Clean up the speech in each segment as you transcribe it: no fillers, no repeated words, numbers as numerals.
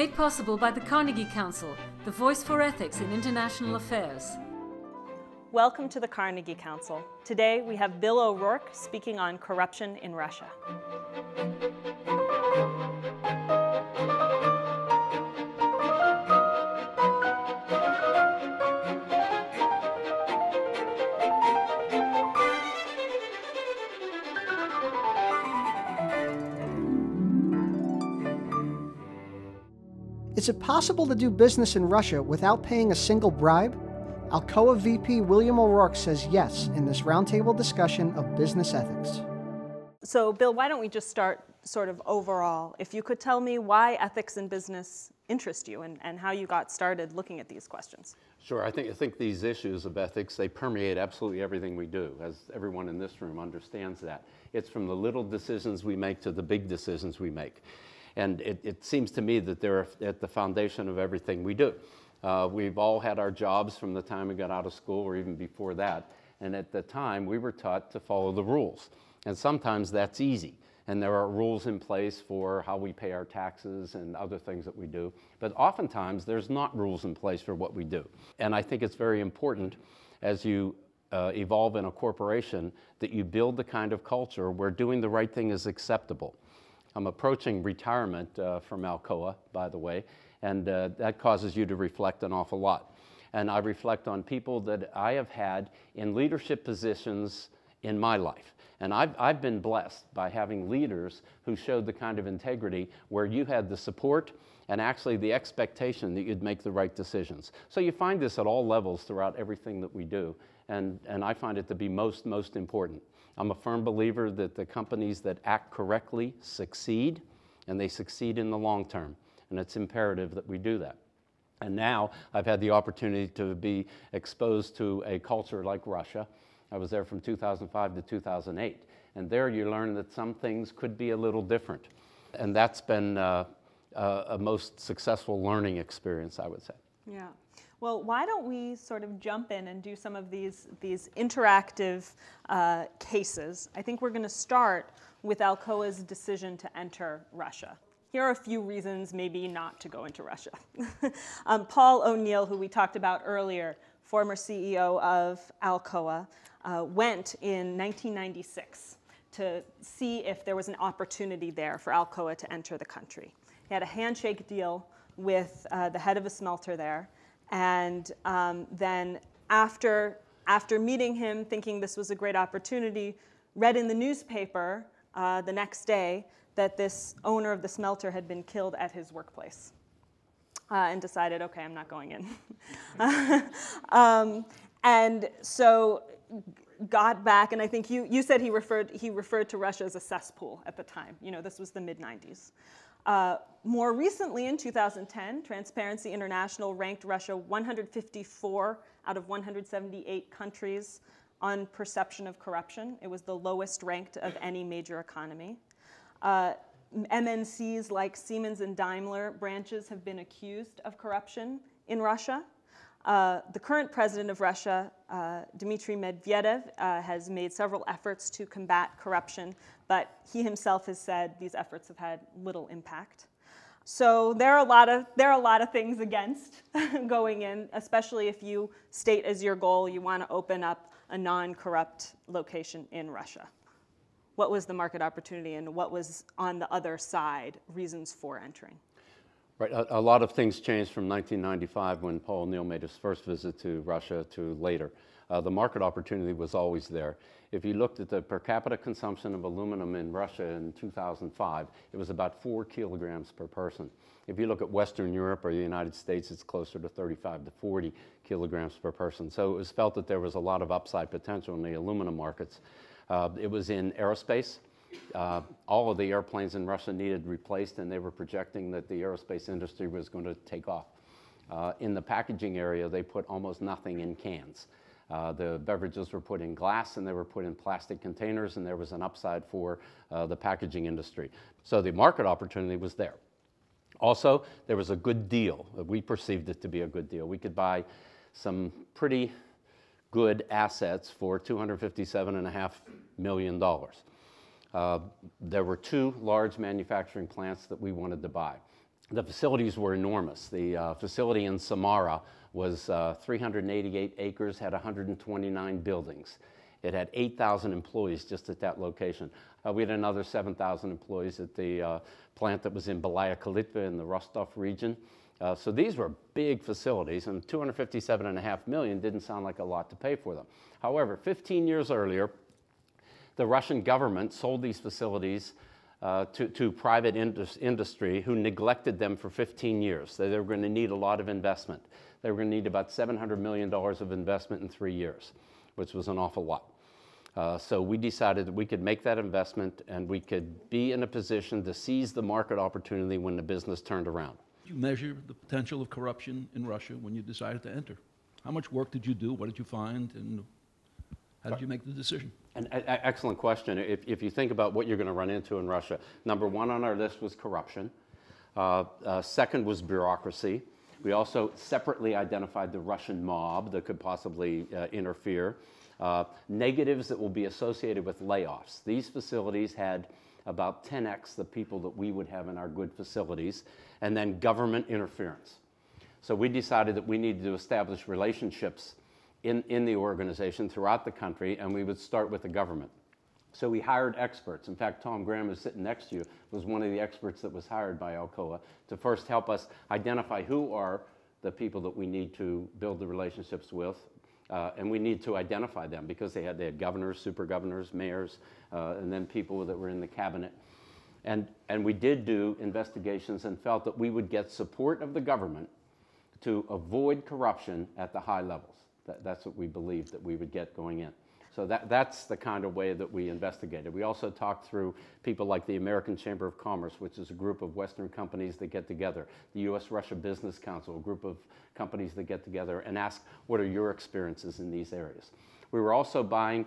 Made possible by the Carnegie Council, the voice for ethics in international affairs. Welcome to the Carnegie Council. Today we have Bill O'Rourke speaking on corruption in Russia. Is it possible to do business in Russia without paying a single bribe? Alcoa VP William O'Rourke says yes in this roundtable discussion of business ethics. So, Bill, why don't we just start sort of overall? If you could tell me why ethics in business interest you and how you got started looking at these questions. Sure. I think these issues of ethics, they permeate absolutely everything we do, as everyone in this room understands that. It's from the little decisions we make to the big decisions we make. And it seems to me that they're at the foundation of everything we do. We've all had our jobs from the time we got out of school or even before that. And at the time, we were taught to follow the rules. And sometimes that's easy. And there are rules in place for how we pay our taxes and other things that we do. But oftentimes, there's not rules in place for what we do. And I think it's very important as you evolve in a corporation that you build the kind of culture where doing the right thing is acceptable. I'm approaching retirement from Alcoa, by the way, and that causes you to reflect an awful lot. And I reflect on people that I have had in leadership positions in my life. And I've been blessed by having leaders who showed the kind of integrity where you had the support and actually the expectation that you'd make the right decisions. So you find this at all levels throughout everything that we do, and I find it to be most important. I'm a firm believer that the companies that act correctly succeed, and they succeed in the long term. And it's imperative that we do that. And now I've had the opportunity to be exposed to a culture like Russia. I was there from 2005 to 2008. And there you learn that some things could be a little different. And that's been a most successful learning experience, I would say. Yeah. Well, why don't we sort of jump in and do some of these interactive cases? I think we're going to start with Alcoa's decision to enter Russia. Here are a few reasons maybe not to go into Russia. Paul O'Neill, who we talked about earlier, former CEO of Alcoa, went in 1996 to see if there was an opportunity there for Alcoa to enter the country. He had a handshake deal with the head of a smelter there. And then after meeting him, thinking this was a great opportunity, read in the newspaper the next day that this owner of the smelter had been killed at his workplace, and decided, okay, I'm not going in. And so got back, and I think you said he referred to Russia as a cesspool at the time. You know, this was the mid-90s. More recently, in 2010, Transparency International ranked Russia 154 out of 178 countries on perception of corruption. It was the lowest ranked of any major economy. MNCs like Siemens and Daimler branches have been accused of corruption in Russia. The current president of Russia, Dmitry Medvedev, has made several efforts to combat corruption, but he himself has said these efforts have had little impact. So there are a lot of things against going in, especially if you state as your goal you want to open up a non-corrupt location in Russia. What was the market opportunity, and what was on the other side reasons for entering? Right. A lot of things changed from 1995 when Paul O'Neill made his first visit to Russia to later. The market opportunity was always there. If you looked at the per capita consumption of aluminum in Russia in 2005, it was about 4 kilograms per person. If you look at Western Europe or the United States, it's closer to 35 to 40 kilograms per person. So it was felt that there was a lot of upside potential in the aluminum markets. It was in aerospace. All of the airplanes in Russia needed replaced, and they were projecting that the aerospace industry was going to take off. In the packaging area, they put almost nothing in cans. The beverages were put in glass, and they were put in plastic containers, and there was an upside for the packaging industry. So the market opportunity was there. Also, there was a good deal. We perceived it to be a good deal. We could buy some pretty good assets for $257.5 million. There were 2 large manufacturing plants that we wanted to buy. The facilities were enormous. The facility in Samara was 388 acres, had 129 buildings. It had 8,000 employees just at that location. We had another 7,000 employees at the plant that was in Belaya Kalitva in the Rostov region. So these were big facilities, and $257.5 million didn't sound like a lot to pay for them. However, 15 years earlier, the Russian government sold these facilities to private industry who neglected them for 15 years. They were going to need a lot of investment. They were going to need about $700 million of investment in 3 years, which was an awful lot. So we decided that we could make that investment and we could be in a position to seize the market opportunity when the business turned around. Did you measure the potential of corruption in Russia when you decided to enter? How much work did you do? What did you find? And how did you make the decision? An excellent question. If you think about what you're going to run into in Russia, number one on our list was corruption. Second was bureaucracy. We also separately identified the Russian mob that could possibly interfere. Negatives that will be associated with layoffs. These facilities had about 10x the people that we would have in our good facilities, and then government interference. So we decided that we needed to establish relationships in the organization throughout the country, and we would start with the government. So we hired experts. In fact, Tom Graham, who's sitting next to you, was one of the experts that was hired by Alcoa to first help us identify who are the people that we need to build the relationships with. And we need to identify them because they had governors, super governors, mayors, and then people that were in the cabinet. And we did do investigations and felt that we would get support of the government to avoid corruption at the high levels. That's what we believed that we would get going in. So that's the kind of way that we investigated. We also talked through people like the American Chamber of Commerce, which is a group of Western companies that get together, the U.S.-Russia Business Council, a group of companies that get together and ask, what are your experiences in these areas? We were also buying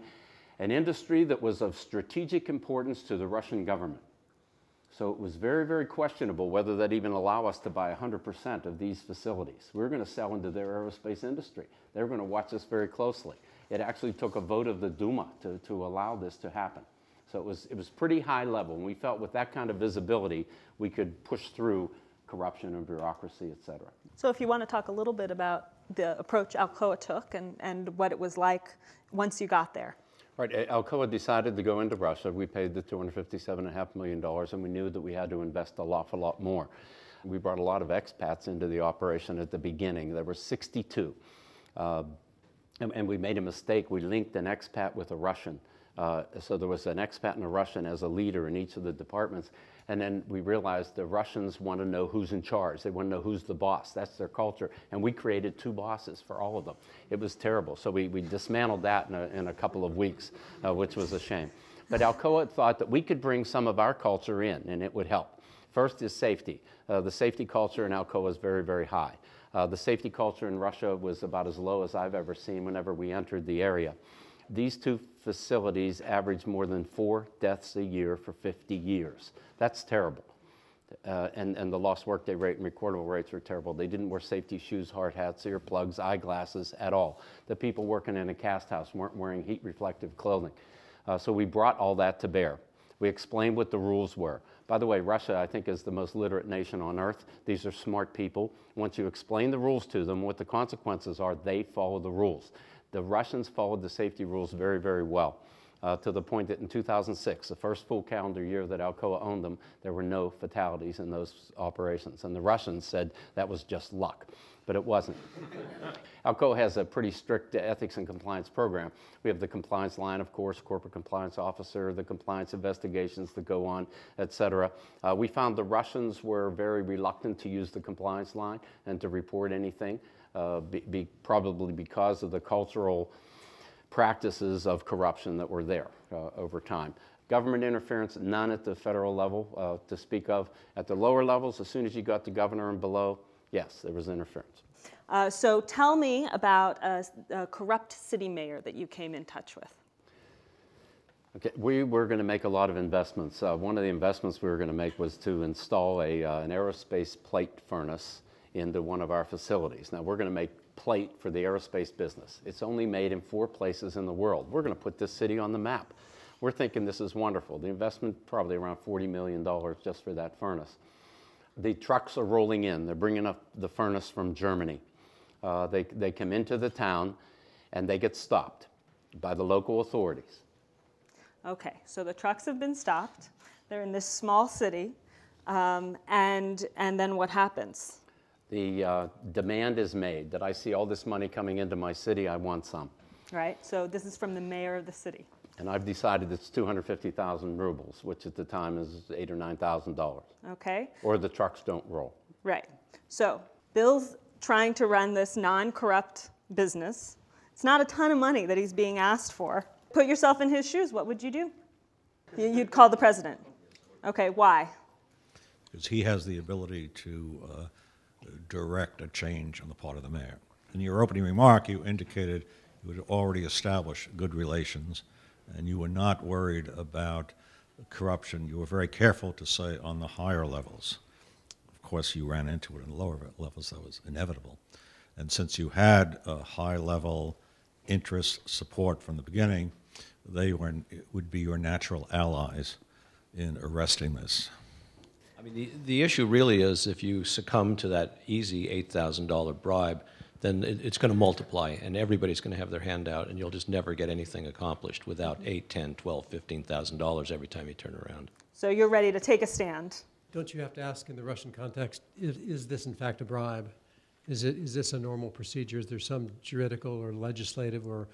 an industry that was of strategic importance to the Russian government. So it was very, very questionable whether they'd even allow us to buy 100% of these facilities. We were going to sell into their aerospace industry. They were going to watch us very closely. It actually took a vote of the Duma to allow this to happen. So it was pretty high level, and we felt with that kind of visibility, we could push through corruption and bureaucracy, et cetera. So if you want to talk a little bit about the approach Alcoa took and what it was like once you got there. Right, Alcoa decided to go into Russia. We paid the $257.5 million, and we knew that we had to invest a lot more. We brought a lot of expats into the operation at the beginning. There were 62. And we made a mistake. We linked an expat with a Russian. So there was an expat and a Russian as a leader in each of the departments. And then we realized the Russians want to know who's in charge. They want to know who's the boss. That's their culture. And we created 2 bosses for all of them. It was terrible. So we dismantled that in a couple of weeks, which was a shame. But Alcoa thought that we could bring some of our culture in, and it would help. First is safety. The safety culture in Alcoa is very, very high. The safety culture in Russia was about as low as I've ever seen whenever we entered the area. These 2 facilities averaged more than 4 deaths a year for 50 years. That's terrible. And the lost workday rate and recordable rates were terrible. They didn't wear safety shoes, hard hats, earplugs, eyeglasses at all. The people working in a cast house weren't wearing heat reflective clothing. So we brought all that to bear. We explained what the rules were. By the way, Russia, I think, is the most literate nation on earth. These are smart people. Once you explain the rules to them, what the consequences are, they follow the rules. The Russians followed the safety rules very, very well, to the point that in 2006, the first full calendar year that Alcoa owned them, there were no fatalities in those operations. And the Russians said that was just luck, but it wasn't. Alcoa has a pretty strict ethics and compliance program. We have the compliance line, of course, corporate compliance officer, the compliance investigations that go on, et cetera. We found the Russians were very reluctant to use the compliance line and to report anything. Probably because of the cultural practices of corruption that were there over time. Government interference, none at the federal level to speak of. At the lower levels, as soon as you got to governor and below, yes, there was interference. So tell me about a corrupt city mayor that you came in touch with. Okay, we were going to make a lot of investments. One of the investments we were going to make was to install an aerospace plate furnace into one of our facilities. Now we're going to make plate for the aerospace business. It's only made in 4 places in the world. We're going to put this city on the map. We're thinking this is wonderful. The investment probably around $40 million just for that furnace. the trucks are rolling in. They're bringing up the furnace from Germany. They come into the town, and they get stopped by the local authorities. Okay, so the trucks have been stopped. They're in this small city, and then what happens? The demand is made that I see all this money coming into my city, I want some. Right, so this is from the mayor of the city. And I've decided it's 250,000 rubles, which at the time is $8,000 or $9,000. Okay. Or the trucks don't roll. Right. So Bill's trying to run this non-corrupt business. It's not a ton of money that he's being asked for. Put yourself in his shoes. What would you do? You'd call the president. Okay, why? Because he has the ability to direct a change on the part of the mayor. In your opening remark, you indicated you had already established good relations, and you were not worried about corruption. You were very careful to say on the higher levels. Of course, you ran into it in the lower levels. That was inevitable. And since you had a high-level interest support from the beginning, they would be your natural allies in arresting this. I mean, the issue really is if you succumb to that easy $8,000 bribe, then it's going to multiply, and everybody's going to have their hand out, and you'll just never get anything accomplished without $8,000, $10,000, $12,000, $15,000 every time you turn around. So you're ready to take a stand. Don't you have to ask in the Russian context, is this in fact a bribe? Is this a normal procedure? Is there some juridical or legislative or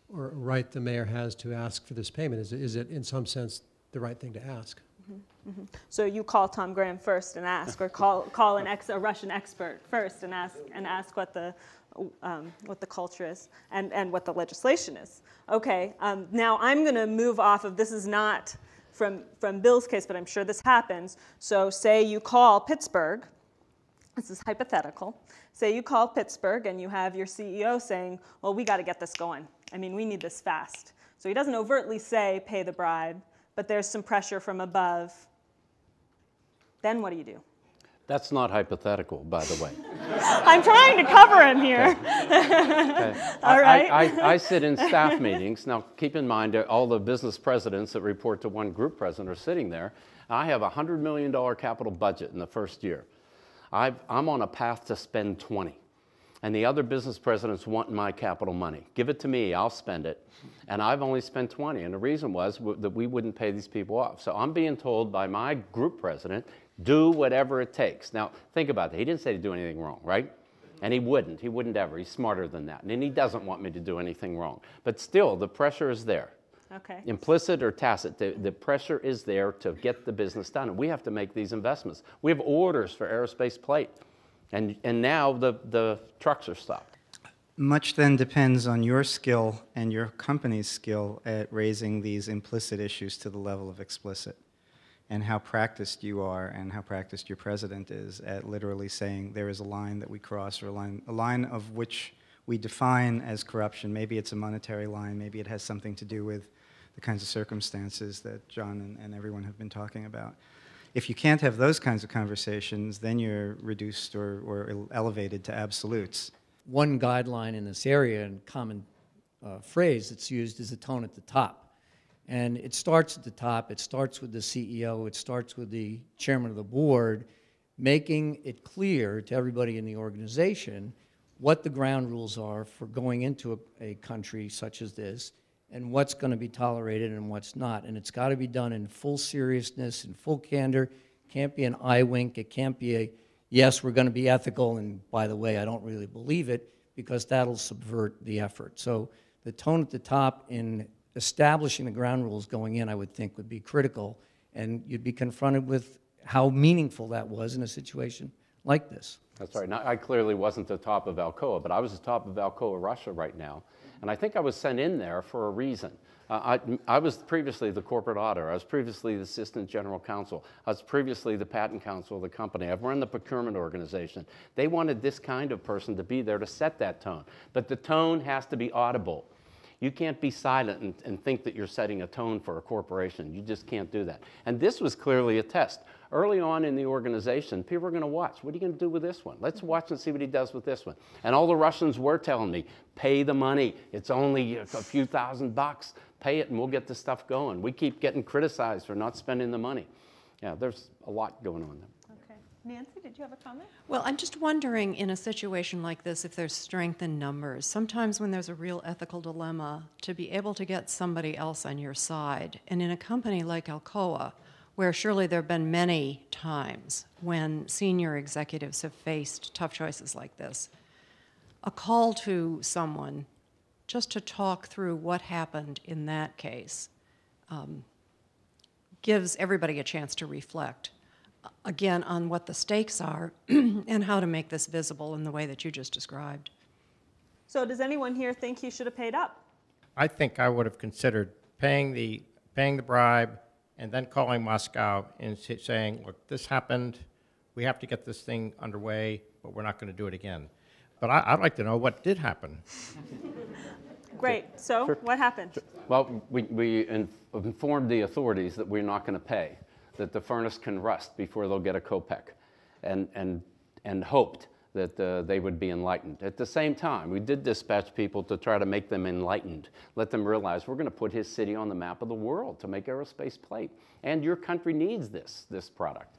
right the mayor has to ask for this payment? Is it in some sense the right thing to ask? Mm-hmm. Mm-hmm. So you call Tom Graham first and ask, or call a Russian expert first and ask what the culture is and what the legislation is. Okay, now I'm going to move off of, this is not from Bill's case, but I'm sure this happens. So say you call Pittsburgh. This is hypothetical. Say you call Pittsburgh and you have your CEO saying, well, we got to get this going. I mean, we need this fast. So he doesn't overtly say pay the bribe, but there's some pressure from above. Then what do you do? That's not hypothetical, by the way. I'm trying to cover him here. Okay. All right. I sit in staff meetings. Now, keep in mind, all the business presidents that report to one group president are sitting there. I have a $100 million capital budget in the first year. I'm on a path to spend 20. And the other business presidents want my capital money. Give it to me, I'll spend it. And I've only spent 20. And the reason was that we wouldn't pay these people off. So I'm being told by my group president, do whatever it takes. Now, think about that. He didn't say to do anything wrong, right? And he wouldn't. He wouldn't ever. He's smarter than that. And he doesn't want me to do anything wrong. But still, the pressure is there. Okay. Implicit or tacit, the pressure is there to get the business done. And we have to make these investments. We have orders for aerospace plate. And now the trucks are stopped. Much then depends on your skill and your company's skill at raising these implicit issues to the level of explicit, and how practiced you are and how practiced your president is at literally saying there is a line that we cross, or a line of which we define as corruption. Maybe it's a monetary line, maybe it has something to do with the kinds of circumstances that John and everyone have been talking about. If you can't have those kinds of conversations, then you're reduced or elevated to absolutes. One guideline in this area, and common phrase that's used, is a tone at the top. And it starts at the top. It starts with the CEO. It starts with the chairman of the board, making it clear to everybody in the organization what the ground rules are for going into a country such as this, and what's going to be tolerated and what's not. And it's got to be done in full seriousness, in full candor. It can't be an eye wink. It can't be a, yes, we're going to be ethical, and by the way, I don't really believe it, because that'll subvert the effort. So the tone at the top in establishing the ground rules going in, I would think, would be critical, and you'd be confronted with how meaningful that was in a situation like this. That's right. Now, I clearly wasn't the top of Alcoa, but I was the top of Alcoa Russia right now. And I think I was sent in there for a reason. I was previously the corporate auditor. I was previously the assistant general counsel. I was previously the patent counsel of the company. I've run the procurement organization. They wanted this kind of person to be there to set that tone. But the tone has to be audible. You can't be silent and think that you're setting a tone for a corporation. You just can't do that. And this was clearly a test. Early on in the organization, people were going to watch. What are you going to do with this one? Let's watch and see what he does with this one. And all the Russians were telling me, pay the money. It's only a few $1,000. Pay it and we'll get the stuff going. We keep getting criticized for not spending the money. Yeah, there's a lot going on there. Okay. Nancy, did you have a comment? Well, I'm just wondering, in a situation like this, if there's strength in numbers. Sometimes when there's a real ethical dilemma, to be able to get somebody else on your side. And in a company like Alcoa, where surely there have been many times when senior executives have faced tough choices like this, a call to someone just to talk through what happened in that case gives everybody a chance to reflect, again, on what the stakes are and how to make this visible in the way that you just described. So does anyone here think he should have paid up? I think I would have considered paying the bribe and then calling Moscow and saying, look, this happened, we have to get this thing underway, but we're not going to do it again. But I'd like to know what did happen. Great. So what happened? Well, we informed the authorities that we're not going to pay, that the furnace can rust before they'll get a kopeck, and hoped that they would be enlightened. At the same time, we did dispatch people to try to make them enlightened, let them realize we're going to put his city on the map of the world to make aerospace plate, and your country needs this product.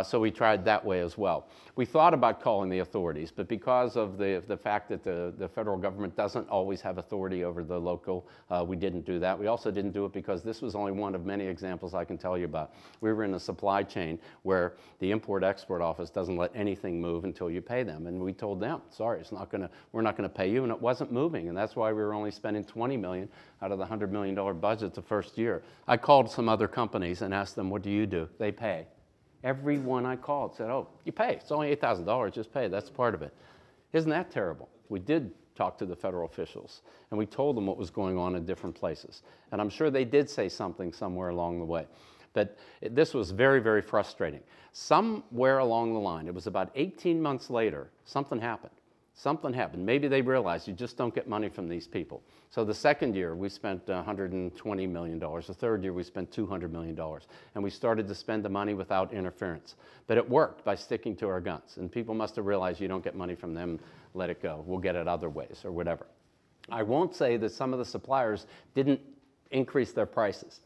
So we tried that way as well. We thought about calling the authorities, but because of the fact that the federal government doesn't always have authority over the local, we didn't do that. We also didn't do it because this was only one of many examples I can tell you about. We were in a supply chain where the Import-Export Office doesn't let anything move until you pay them. And we told them, sorry, we're not gonna pay you, and it wasn't moving. And that's why we were only spending $20 million out of the $100 million budget the first year. I called some other companies and asked them, what do you do? They pay. Every one I called said, oh, you pay. It's only $8,000, just pay. That's part of it. Isn't that terrible? We did talk to the federal officials, and we told them what was going on in different places. And I'm sure they did say something somewhere along the way. But this was very, very frustrating. Somewhere along the line, it was about 18 months later, something happened. Something happened. Maybe they realized you just don't get money from these people. So the second year, we spent $120 million. The third year, we spent $200 million. And we started to spend the money without interference. But it worked by sticking to our guns. And people must have realized you don't get money from them, let it go. We'll get it other ways or whatever. I won't say that some of the suppliers didn't increase their prices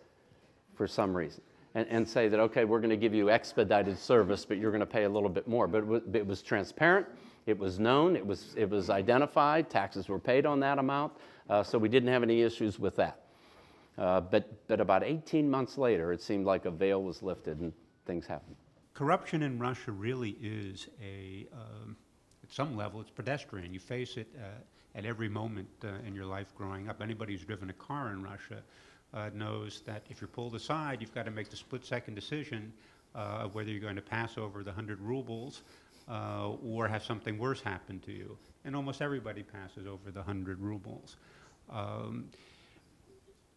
for some reason and say that, okay, we're going to give you expedited service, but you're going to pay a little bit more. But it was transparent. It was known, it was identified, taxes were paid on that amount, so we didn't have any issues with that. But about 18 months later, it seemed like a veil was lifted and things happened. Corruption in Russia really is at some level, it's pedestrian. You face it at every moment in your life growing up. Anybody who's driven a car in Russia knows that if you're pulled aside, you've got to make the split-second decision of whether you're going to pass over the 100 rubles or have something worse happen to you. And almost everybody passes over the 100 rubles. To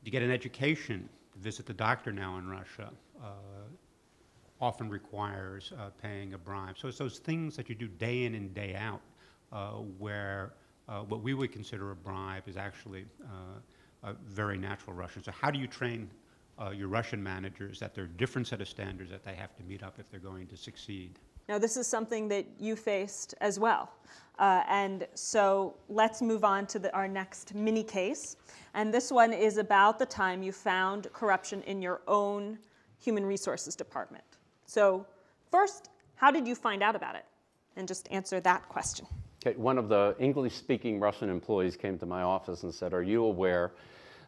get an education, visit the doctor now in Russia, often requires paying a bribe. So it's those things that you do day in and day out where what we would consider a bribe is actually a very natural Russian. So how do you train your Russian managers that there are a different set of standards that they have to meet up if they're going to succeed? Now, this is something that you faced as well. And so let's move on to our next mini case. And this one is about the time you found corruption in your own human resources department. So first, how did you find out about it? And just answer that question. Okay, one of the English-speaking Russian employees came to my office and said, are you aware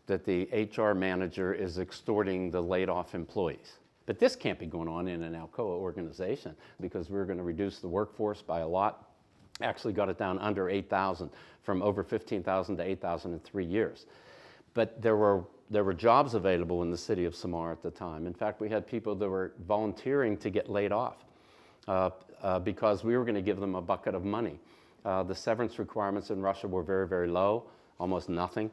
that the HR manager is extorting the laid-off employees? But this can't be going on in an Alcoa organization because we're going to reduce the workforce by a lot. Actually got it down under 8,000, from over 15,000 to 8,000 in 3 years. But there were jobs available in the city of Samar at the time. In fact, we had people that were volunteering to get laid off because we were going to give them a bucket of money. The severance requirements in Russia were very, very low, almost nothing.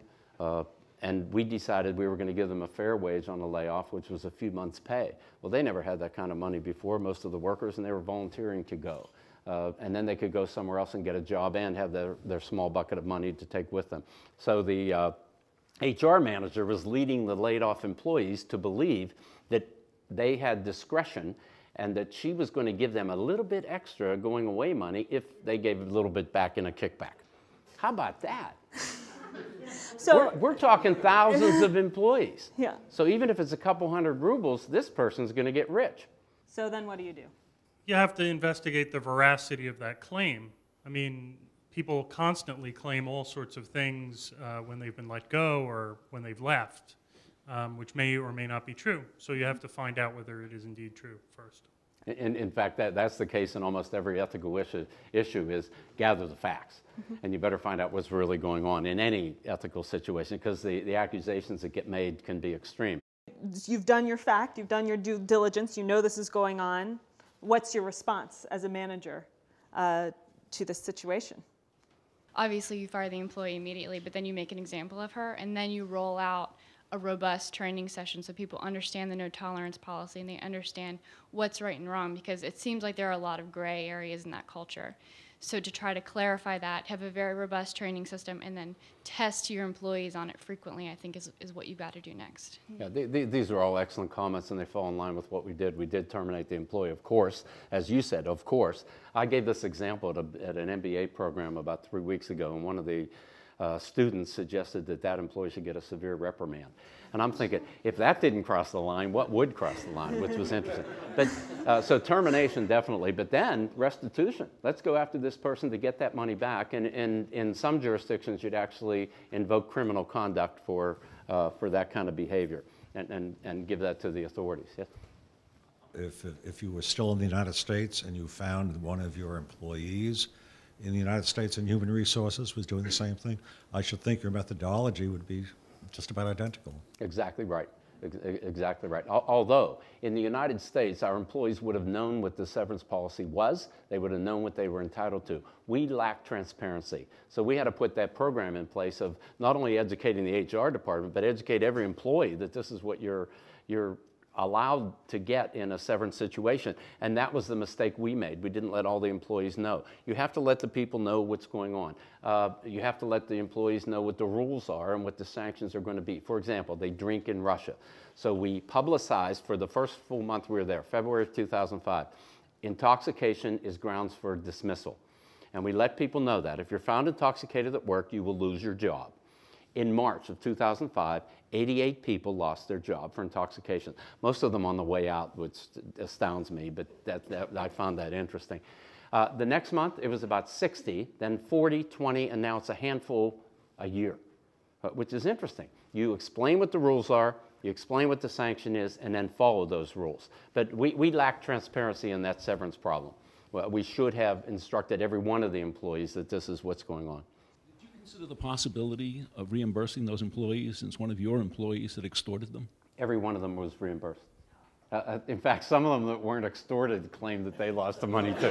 And we decided we were going to give them a fair wage on a layoff, which was a few months' pay. Well, they never had that kind of money before, most of the workers, and they were volunteering to go. And then they could go somewhere else and get a job and have their small bucket of money to take with them. So the HR manager was leading the laid-off employees to believe that they had discretion and that she was going to give them a little bit extra going away money if they gave a little bit back in a kickback. How about that? So we're talking thousands of employees. Yeah. So even if it's a couple hundred rubles, this person's going to get rich. So then what do you do? You have to investigate the veracity of that claim. I mean, people constantly claim all sorts of things when they've been let go or when they've left, which may or may not be true. So you have to find out whether it is indeed true first. In fact, that's the case in almost every ethical issue is gather the facts. And you better find out what's really going on in any ethical situation, because the accusations that get made can be extreme. You've done your fact, you've done your due diligence, you know this is going on. What's your response as a manager to this situation? Obviously, you fire the employee immediately, but then you make an example of her, and then you roll out a robust training session so people understand the no tolerance policy and they understand what's right and wrong, because it seems like there are a lot of gray areas in that culture. So to try to clarify that, have a very robust training system, and then test your employees on it frequently, I think is what you've got to do next. Yeah, these are all excellent comments, and they fall in line with what we did. We did terminate the employee, of course, as you said, of course. I gave this example at an MBA program about 3 weeks ago, and one of the students suggested that employee should get a severe reprimand. And I'm thinking, if that didn't cross the line, what would cross the line, which was interesting. But, so termination, definitely, but then restitution. Let's go after this person to get that money back. And in some jurisdictions, you'd actually invoke criminal conduct for that kind of behavior and give that to the authorities. Yes? If you were still in the United States and you found one of your employees in the United States and Human Resources was doing the same thing, I should think your methodology would be just about identical. Exactly right. Exactly right. Although, in the United States, our employees would have known what the severance policy was. They would have known what they were entitled to. We lacked transparency. So we had to put that program in place of not only educating the HR department, but educate every employee that this is what you're allowed to get in a severance situation. And that was the mistake we made. We didn't let all the employees know. You have to let the people know what's going on. You have to let the employees know what the rules are and what the sanctions are going to be. For example, they drink in Russia. So we publicized for the first full month we were there, February of 2005, intoxication is grounds for dismissal. And we let people know that. If you're found intoxicated at work, you will lose your job. In March of 2005, 88 people lost their job for intoxication. Most of them on the way out, which astounds me, but I found that interesting. The next month, it was about 60, then 40, 20, and now it's a handful a year, which is interesting. You explain what the rules are, you explain what the sanction is, and then follow those rules. But we lack transparency in that severance problem. Well, we should have instructed every one of the employees that this is what's going on. Consider the possibility of reimbursing those employees since one of your employees had extorted them? Every one of them was reimbursed. In fact, some of them that weren't extorted claimed that they lost the money too.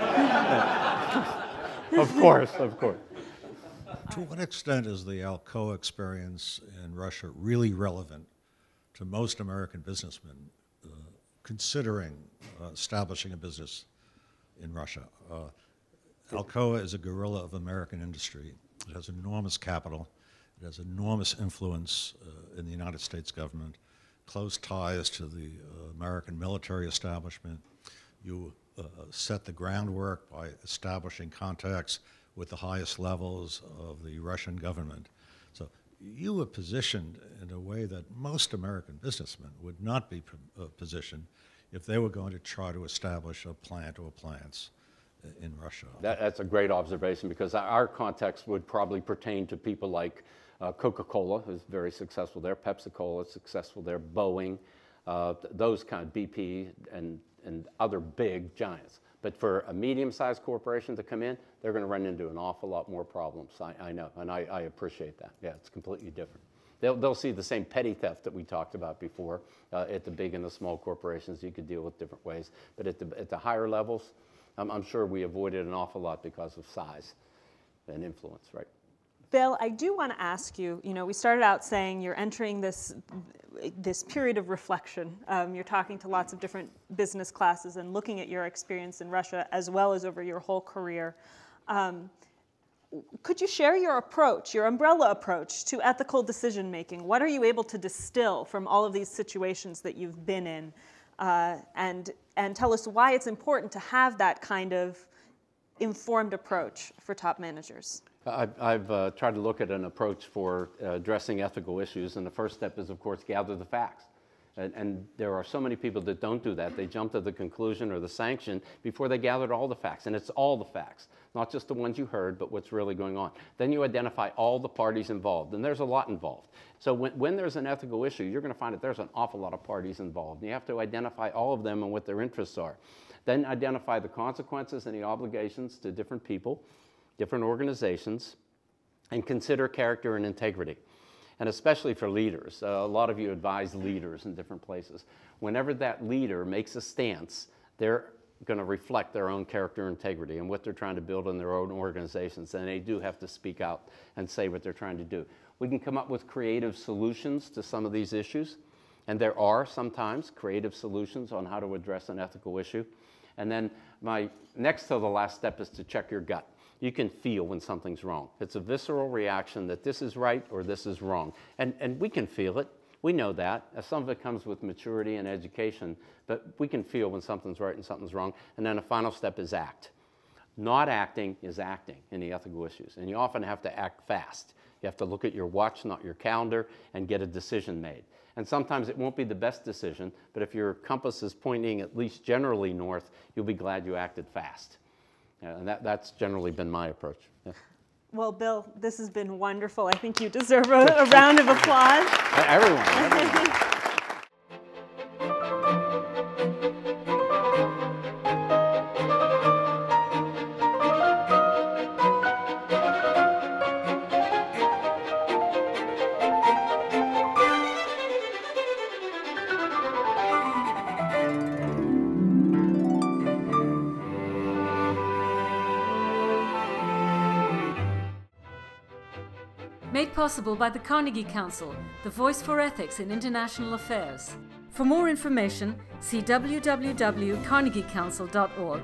Of course, of course. To what extent is the Alcoa experience in Russia really relevant to most American businessmen considering establishing a business in Russia? Alcoa is a guerrilla of American industry. It has enormous capital. It has enormous influence in the United States government, close ties to the American military establishment. You set the groundwork by establishing contacts with the highest levels of the Russian government. So you were positioned in a way that most American businessmen would not be positioned if they were going to try to establish a plant or plants in Russia. That's a great observation, because our context would probably pertain to people like Coca-Cola, who's very successful there, PepsiCo is successful there, Boeing, those kind of BP and other big giants. But for a medium-sized corporation to come in, they're going to run into an awful lot more problems. I know, and I appreciate that. Yeah, it's completely different. They'll see the same petty theft that we talked about before at the big and the small corporations. You could deal with different ways. But at the higher levels, I'm sure we avoided an awful lot because of size and influence, right? Bill, I do want to ask you, we started out saying you're entering this period of reflection. You're talking to lots of different business classes and looking at your experience in Russia as well as over your whole career. Could you share your approach, your umbrella approach to ethical decision making? What are you able to distill from all of these situations that you've been in? And tell us why it's important to have that kind of informed approach for top managers. I've tried to look at an approach for addressing ethical issues, and the first step is, of course, gather the facts. And there are so many people that don't do that. They jump to the conclusion or the sanction before they gathered all the facts. And it's all the facts, not just the ones you heard, but what's really going on. Then you identify all the parties involved, and there's a lot involved. So when there's an ethical issue, you're going to find that there's an awful lot of parties involved. And you have to identify all of them and what their interests are. Then identify the consequences and the obligations to different people, different organizations, and consider character and integrity. And especially for leaders. A lot of you advise leaders in different places. Whenever that leader makes a stance, they're going to reflect their own character and integrity and what they're trying to build in their own organizations. And they do have to speak out and say what they're trying to do. We can come up with creative solutions to some of these issues. And there are sometimes creative solutions on how to address an ethical issue. And then my next to the last step is to check your gut. You can feel when something's wrong. It's a visceral reaction that this is right or this is wrong. And we can feel it. We know that. Some of it comes with maturity and education, but we can feel when something's right and something's wrong. And then the final step is act. Not acting is acting in the ethical issues. And you often have to act fast. You have to look at your watch, not your calendar, and get a decision made. And sometimes it won't be the best decision, but if your compass is pointing at least generally north, you'll be glad you acted fast. And that's generally been my approach. Yeah. Well, Bill, this has been wonderful. I think you deserve a round of applause. Everyone. Made possible by the Carnegie Council, the voice for ethics in international affairs. For more information, see www.carnegiecouncil.org.